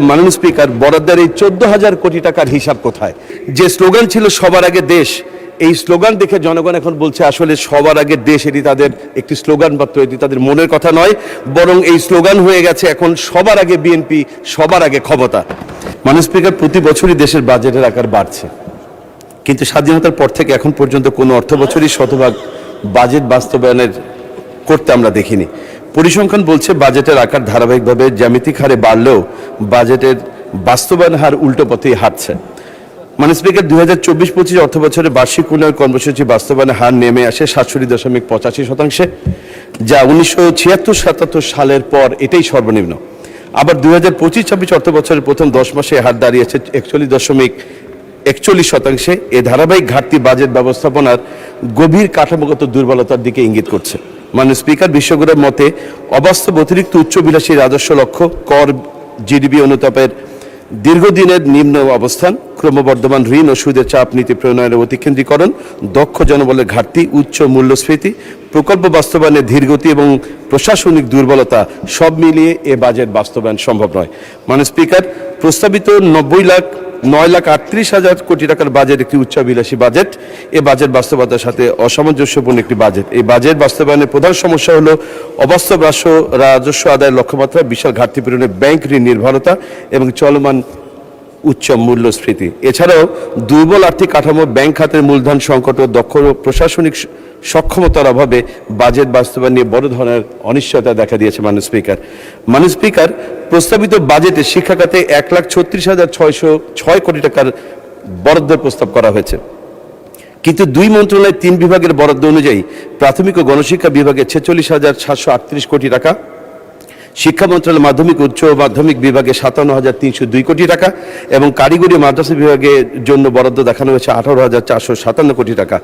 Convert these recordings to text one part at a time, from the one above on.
মাননীয় স্পিকার, বরাদ্দের এই 14,000 কোটি টাকার হিসাব কোথায়? যে স্লোগান ছিল সবার আগে দেশ, এই স্লোগান দেখে জনগণ এখন বলছে আসলে সবার আগে দেশ এটি তাদের একটি স্লোগান মাত্র, এটি তাদের মনের কথা নয়, বরং এই স্লোগান হয়ে গেছে এখন সবার আগে বিএনপি, সবার আগে ক্ষমতা। মাননীয় স্পিকার, প্রতি বছরই দেশের বাজেটের আকার বাড়ছে, কিন্তু স্বাধীনতার পর থেকে এখন পর্যন্ত কোনো অর্থ বছরই শতভাগ বাজেট বাস্তবায়নের করতে আমরা দেখিনি। পরিসংখ্যান বলছে বাজেটের আকার ধারাবাহিকভাবে জ্যামিতিক হারে বাড়লেও বাজেটের বাস্তবায়ন হার উল্টো পথেই হাঁটছে। মাননীয় স্পিকার, 2024-25 অর্থ বছরের বার্ষিক উন্নয়ন কর্মসূচি বাস্তবায়নের হার নেমে আসে 67.85%, যা 1976-77 সালের পর এটাই সর্বনিম্ন। আবার 2025-26 অর্থ বছরের প্রথম 10 মাসে হার দাঁড়িয়েছে 41.41%। এ ধারাবাহিক ঘাটতি বাজেট ব্যবস্থাপনার গভীর কাঠামোগত দুর্বলতার দিকে ইঙ্গিত করছে। মাননীয় স্পিকার, বিশ্বগুরুর মতে অবাস্তব অতিরিক্ত উচ্চবিলাসী রাজস্ব লক্ষ্য, কর, জিডিপি অনুতাপের দীর্ঘদিনের নিম্ন অবস্থান, ক্রমবর্ধমান ঋণ ও সুদের চাপ নীতি প্রণয়নের অতিকেন্দ্রীকরণ, দক্ষ জনবলের ঘাটতি, উচ্চ মূল্যস্ফীতি, প্রকল্প বাস্তবায়নের ধীরগতি এবং প্রশাসনিক দুর্বলতা সব মিলিয়ে এ বাজেট বাস্তবায়ন সম্ভব নয়। মাননীয় স্পিকার, প্রস্তাবিত 9,38,000 কোটি টাকার বাজেট একটি উচ্চাভিলাষী বাজেট। এ বাজেট বাস্তবতার সাথে অসামঞ্জস্যপূর্ণ একটি বাজেট। এই বাজেট বাস্তবায়নের প্রধান সমস্যা হলো অবাস্তব রাজস্ব আদায়ের লক্ষ্যমাত্রা, বিশাল ঘাটতি পূরণে ব্যাংক ঋণ নির্ভরতা এবং চলমান উচ্চ মূল্যস্ফীতি। এছাড়াও দুর্বল আর্থিক কাঠামো, ব্যাংক খাতের মূলধন সংকট ও দক্ষ প্রশাসনিক সক্ষমতার অভাবে বাজেট বাস্তবায়ন নিয়ে বড় ধরনের অনিশ্চয়তা দেখা দিয়েছে। মাননীয় স্পিকার, প্রস্তাবিত বাজেটে শিক্ষা খাতে 1,36,606 কোটি টাকার বরাদ্দের প্রস্তাব করা হয়েছে, কিন্তু দুই মন্ত্রণালয়ের 3 বিভাগের বরাদ্দ অনুযায়ী প্রাথমিক ও গণশিক্ষা বিভাগে 46,738 কোটি টাকা, শিক্ষা মন্ত্রণালয় মাধ্যমিক উচ্চ মাধ্যমিক বিভাগে 57,302 কোটি টাকা এবং কারিগরি মাদ্রাসা বিভাগের জন্য বরাদ্দ দেখানো হয়েছে 18,457 কোটি টাকা।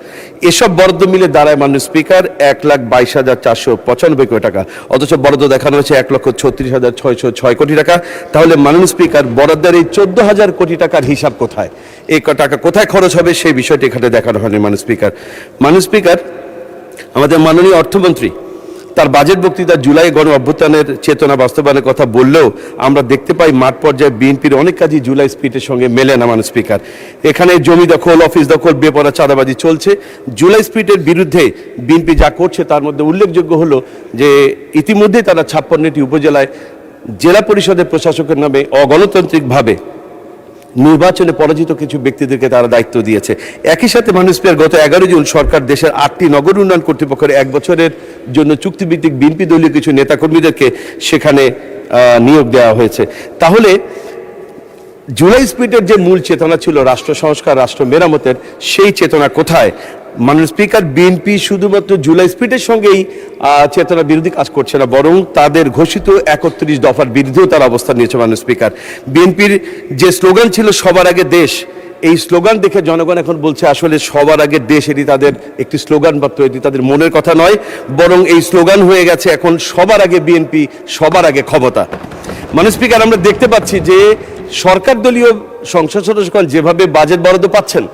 এসব বরাদ্দ মিলে দাঁড়ায় মাননীয় স্পিকার 1,22,495 কোটি টাকা, অথচ বরাদ্দ দেখানো হয়েছে 1,36,606 কোটি টাকা। তাহলে মাননীয় স্পিকার, বরাদ্দের এই 14,000 কোটি টাকার হিসাব কোথায়? এই টাকা কোথায় খরচ হবে সেই বিষয়টি এখানে দেখানো হয়নি। মাননীয় স্পিকার, আমাদের মাননীয় অর্থমন্ত্রী তার বাজেট বক্তৃতা জুলাই গণ অভ্যুত্থানের চেতনা বাস্তবায়নের কথা বললেও আমরা দেখতে পাই মাঠ পর্যায়ে বিএনপির অনেক কাজই জুলাই স্পিরিটের সঙ্গে মেলে না। মাননীয় স্পিকার, এখানে জমি দখল, অফিস দখল, বেপরোয়া চাঁদাবাজি চলছে। জুলাই স্পিরিটের বিরুদ্ধে বিএনপি যা করছে তার মধ্যে উল্লেখযোগ্য হলো যে ইতিমধ্যে তারা 56টি উপজেলায় জেলা পরিষদের প্রশাসকের নামে অগণতান্ত্রিকভাবে নির্বাচনে পরাজিত কিছু ব্যক্তিদেরকে তারা দায়িত্ব দিয়েছে। একই সাথে মাননীয় স্পিকার, গত 11 জুন সরকার দেশের 8টি নগর উন্নয়ন কর্তৃপক্ষের 1 বছরের জন্য চুক্তিভিত্তিক বিএনপি দলীয় কিছু নেতাকর্মীদেরকে সেখানে নিয়োগ দেওয়া হয়েছে। তাহলে জুলাই স্পিরিটের যে মূল চেতনা ছিল রাষ্ট্র সংস্কার, রাষ্ট্র মেরামতের, সেই চেতনা কোথায়? মাননীয় স্পিকার, বিএনপি শুধুমাত্র জুলাই স্পিরিটের সঙ্গেই চেতনা বিরোধী কাজ করছে না, বরং তাদের ঘোষিত 31 দফার বিরুদ্ধেও তার অবস্থান নিয়েছে। মাননীয় স্পিকার, বিএনপির যে স্লোগান ছিল সবার আগে দেশ, এই স্লোগান দেখে জনগণ এখন বলছে আসলে সবার আগে দেশ এটি তাদের একটি স্লোগান মাত্র, এটি তাদের মনের কথা নয়, বরং এই স্লোগান হয়ে গেছে এখন সবার আগে বিএনপি, সবার আগে ক্ষমতা। মাননীয় স্পিকার, আমরা দেখতে পাচ্ছি যে সরকার দলীয় সংসদ সদস্যগণ যেভাবে বাজেট বরাদ্দ পাচ্ছেন,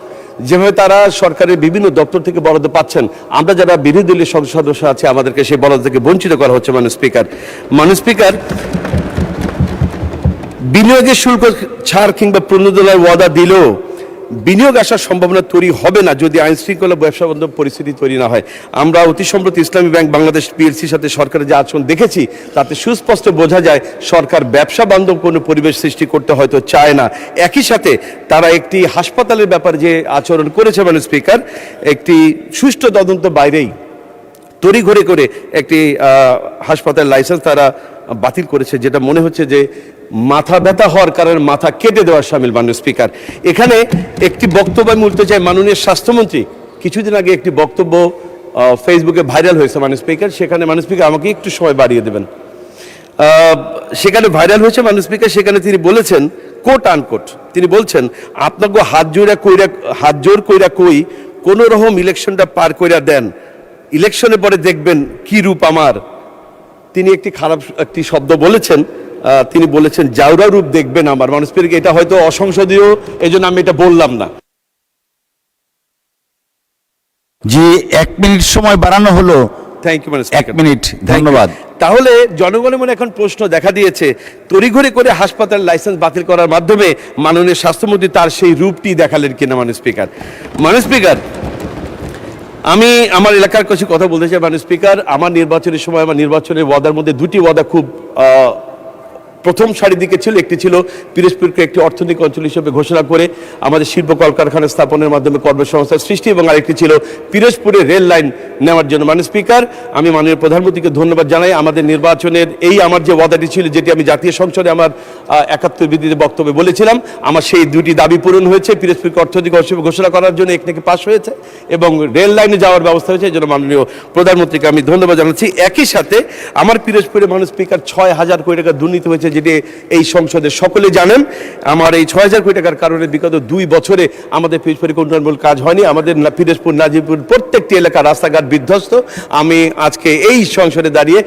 যেভাবে তারা সরকারের বিভিন্ন দপ্তর থেকে বরাদ্দ পাচ্ছেন, আমরা যারা বিরোধী দলীয় সংসদ সদস্য আছে আমাদেরকে সেই বরাদ্দ থেকে বঞ্চিত করা হচ্ছে। মাননীয় স্পিকার, বিনিয়োগের শুল্ক ছাড় কিংবা প্রণোদনার ওয়াদা দিলেও বিনিয়োগ আসার সম্ভাবনা তৈরি হবে না যদি আইন শৃঙ্খলা ব্যবসা বান্ধব পরিস্থিতি তৈরি না হয়। আমরা অতি সম্প্রতি ইসলামী ব্যাংক বাংলাদেশ পিএলসির সাথে সরকারের যে আচরণ দেখেছি তাতে সুস্পষ্ট বোঝা যায় সরকার ব্যবসা বান্ধব কোনো পরিবেশ সৃষ্টি করতে হয়তো চায় না। একই সাথে তারা একটি হাসপাতালের ব্যাপারে যে আচরণ করেছে মাননীয় স্পিকার, একটি সুষ্ঠু তদন্ত বাইরেই তড়িঘড়ি করে একটি হাসপাতাল লাইসেন্স তারা বাতিল করেছে, যেটা মনে হচ্ছে যে মাথা ব্যথা হওয়ার কারণে মাথা কেটে দেওয়ার সামিল। মাননীয় স্পিকার, এখানে একটি বক্তব্য আমি বলতে চাই, মাননীয় স্বাস্থ্যমন্ত্রী কিছুদিন আগে একটি বক্তব্য ফেসবুকে ভাইরাল হয়েছে মাননীয় স্পিকার, সেখানে মাননীয় স্পিকার আমাকে একটু সময় বাড়িয়ে দেবেন, সেখানে ভাইরাল হয়েছে মাননীয় স্পিকার, সেখানে তিনি বলেছেন কোট আনকোট, তিনি বলছেন আপনাকে হাত জোর কইরা কই কোন রকম ইলেকশনটা পার কইরা দেন, ইলেকশনের পরে দেখবেন কি রূপ আমার। তিনি একটি শব্দ বলেছেন, তিনি বলেছেন জাউরা রূপ দেখবেন আমার। মাননীয় স্পিকার, এটা হয়তো অসংসদীয়, এই জন্য আমি এটা বললাম না। জি, 1 মিনিট সময় বাড়ানো হলো। Thank you. 1 মিনিট, ধন্যবাদ। তাহলে জনগণের মনে এখন প্রশ্ন দেখা দিয়েছে, তড়িঘড়ি করে হাসপাতাল লাইসেন্স বাতিল করার মাধ্যমে মাননীয় স্বাস্থ্যমন্ত্রী তার সেই রূপটি দেখালেন কিনা। মাননীয় স্পিকার, আমি আমার এলাকার কিছু কথা বলতে চাই। মাননীয় স্পিকার, আমার নির্বাচনের সময় আমার নির্বাচনের ওয়াদার মধ্যে দুটি ওয়াদা খুব প্রথম সারির দিকে ছিল। একটি ছিল পিরোজপুরকে একটি অর্থনৈতিক অঞ্চল হিসেবে ঘোষণা করে আমাদের শিল্প কলকারখানা স্থাপনের মাধ্যমে কর্মসংস্থান সৃষ্টি, এবং আরেকটি ছিল পিরোজপুরে রেল লাইন নেওয়ার জন্য। মাননীয় স্পিকার, আমি মাননীয় প্রধানমন্ত্রীকে ধন্যবাদ জানাই। আমাদের নির্বাচনের এই আমার যে ওয়াদাটি ছিল, যেটি আমি জাতীয় সংসদে আমার ৭১ বিধিতে বক্তব্যে বলেছিলাম, আমার সেই দুটি দাবি পূরণ হয়েছে। পিরোজপুরকে অর্থনৈতিক অঞ্চল ঘোষণা করার জন্য একটি পাস হয়েছে এবং রেল লাইনে যাওয়ার ব্যবস্থা হয়েছে। এই জন্য মাননীয় প্রধানমন্ত্রীকে আমি ধন্যবাদ জানাচ্ছি। একই সাথে আমার পিরোজপুরে মাননীয় স্পিকার ৬,০০০ কোটি টাকা দুর্নীতি হয়েছে, যেটি এই সংসদে সকলে জানেন। আমার এই ৬,০০০ কোটি টাকার কারণে বিগত 2 বছরে আমাদের পিরোজপুরে উন্নয়নমূলক কাজ হয়নি। আমাদের পিরোজপুর, নাজিরপুর প্রত্যেকটি এলাকা রাস্তাঘাট বিধ্বস্ত। আমি আজকে এই সংসদে দাঁড়িয়ে